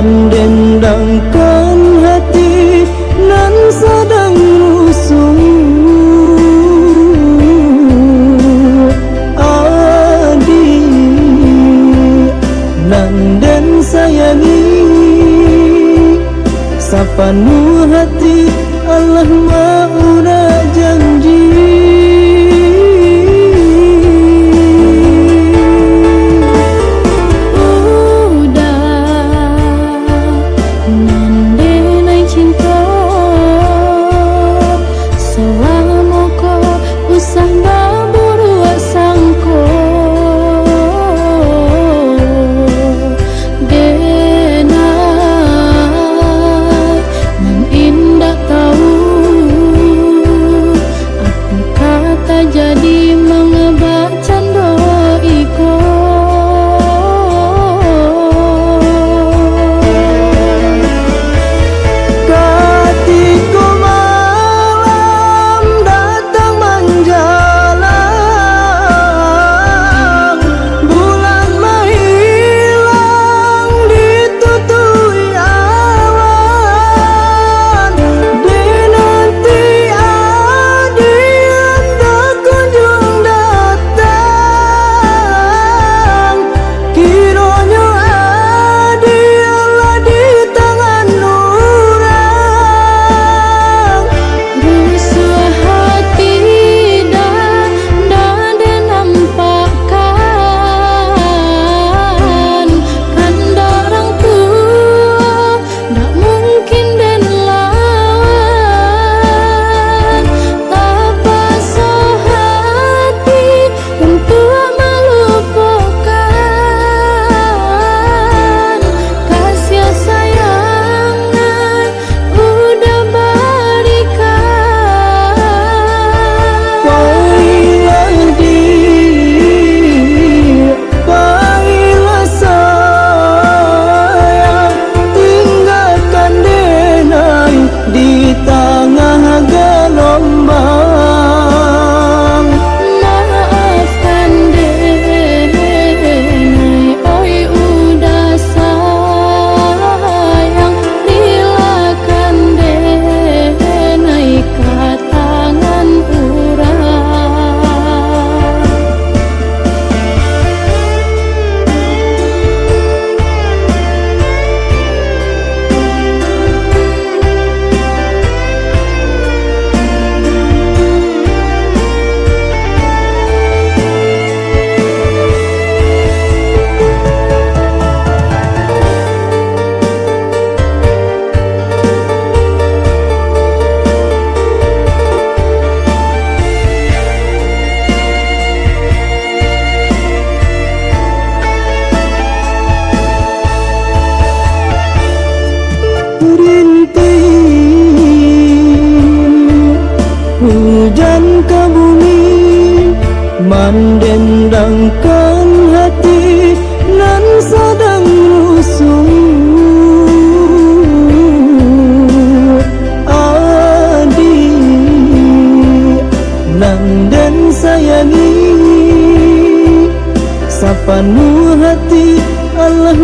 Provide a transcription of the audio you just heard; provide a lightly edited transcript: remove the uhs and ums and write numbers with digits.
mendendangkan hati nan sedang rusuh. Adik nan den sayangi, sapanu hati Allah mauna janji. Jadi mengebak cando iko. Ketika malam datang menjelang, bulan menghilang ditutui awan. Dinanti adian kunjung datang, kiranya adilah di tangan orang. Rusuh hati dan nampakkan, kan dorang tua tak mungkin dan lawan. Tapasa hati untuk melupakan kasih sayangan udah berikan. Baiklah dia, baiklah sayang, tinggalkan denai di tengah gelombang. Maafkan denai, oi udah sayang, relakan denai ke tangan urang. Rintik hujan ke bumi, mendendangkan hati nan sedang rusuh. Adik nan den sayangi, sapanu hati Allah